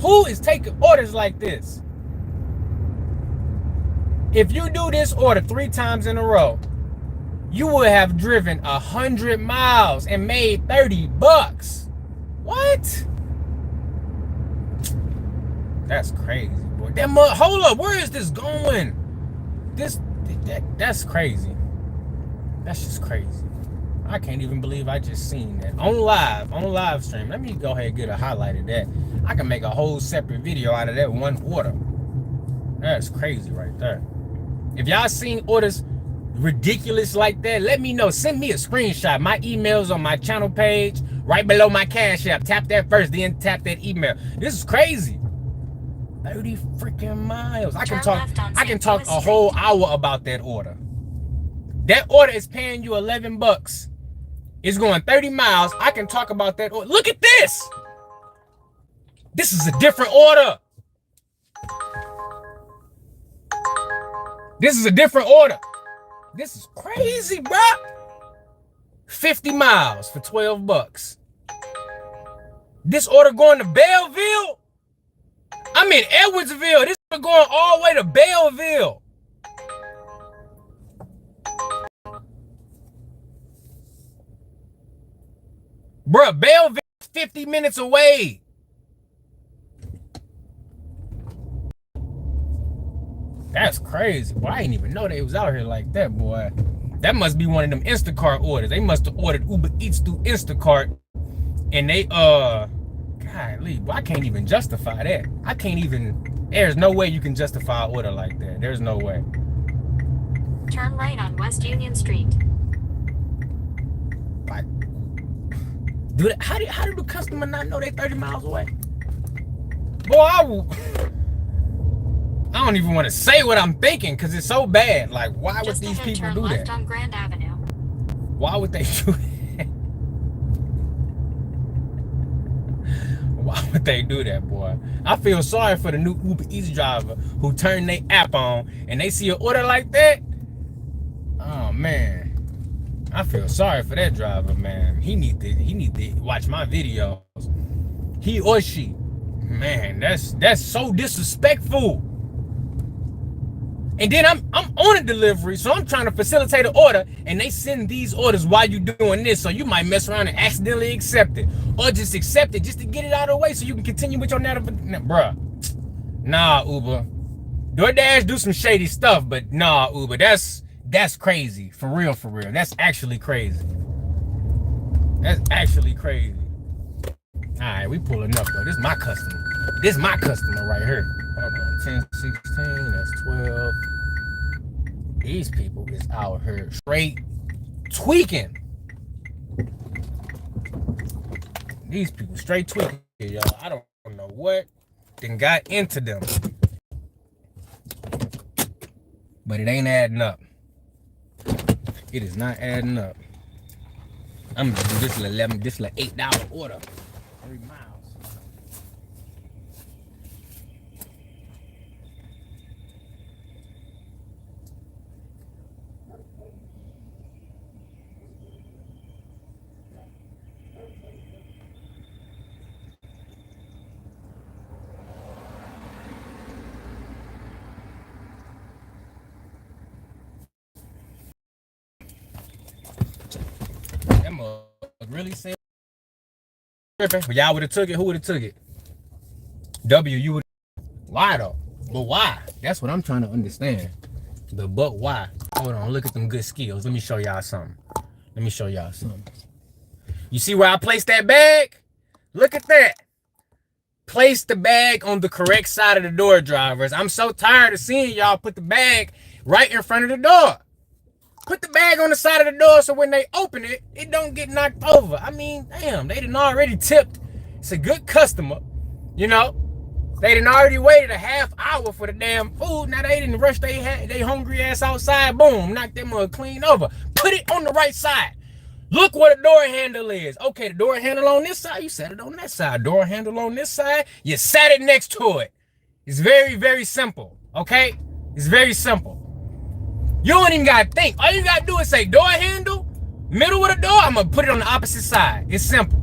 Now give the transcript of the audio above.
Who is taking orders like this? If you do this order 3 times in a row, you would have driven 100 miles and made $30. What? That's crazy, boy. Hold up, where is this going? That's crazy. That's just crazy. I can't even believe I just seen that on live stream. Let me go ahead and get a highlight of that. I can make a whole separate video out of that one order. That's crazy right there. If y'all seen orders ridiculous like that, let me know. Send me a screenshot. My email's on my channel page right below my Cash App. Tap that first, then tap that email. This is crazy. 30 freaking miles. I can talk a whole hour about that order. That order is paying you $11. It's going 30 miles. I can talk about that order. Look at this. This is a different order. This is a different order. This is crazy, bro. 50 miles for $12. This order going to Belleville? I'm in Edwardsville. This is going all the way to Belleville. Bruh, Belleville is 50 minutes away. That's crazy. Boy, I didn't even know they was out here like that, boy. That must be one of them Instacart orders. They must have ordered Uber Eats through Instacart. And they, golly, boy, I can't even justify that. There's no way you can justify an order like that. There's no way. Turn right on West Union Street. Like, how do the customer not know they 30 miles away? Boy, I don't even want to say what I'm thinking because it's so bad. Like, why would these people do that? Left on Grand Avenue. Why would they do that? Why would they do that, boy? I feel sorry for the new Uber Eats driver who turned their app on and they see an order like that. Oh man, I feel sorry for that driver, man. He need to watch my videos. He or she, man, that's so disrespectful. And then I'm on a delivery, so I'm trying to facilitate an order, and they send these orders while you doing this, so you might mess around and accidentally accept it, or just accept it just to get it out of the way so you can continue with your navigation. Bruh, nah, Uber. Doordash do some shady stuff, but nah, Uber, that's crazy. For real, for real. That's actually crazy. That's actually crazy. All right, we pulling up, though. This is my customer. This is my customer right here. Hold on, 10, 16, that's 12. These people is out here straight tweaking. These people straight tweaking, y'all. I don't know what then got into them. But it ain't adding up. It is not adding up. I'm gonna do this little $8 order. 3 miles. That mug really said tripping. But y'all would have took it. Who would have took it? W, you would. Why though? But why? That's what I'm trying to understand. But why? Hold on, look at them good skills. Let me show y'all something. You see where I placed that bag? Look at that. Place the bag on the correct side of the door, drivers. I'm so tired of seeing y'all put the bag right in front of the door. Put the bag on the side of the door so when they open it, it don't get knocked over. I mean, damn, they done already tipped. It's a good customer, you know. They done already waited a half hour for the damn food. Now they didn't rush they hungry ass outside. Boom, knock them clean over. Put it on the right side. Look what a door handle is. Okay, the door handle on this side, you set it on that side. Door handle on this side, you set it next to it. It's very, very simple, okay? It's very simple. You don't even gotta think. All you gotta do is say door handle, middle of the door, I'm gonna put it on the opposite side. It's simple.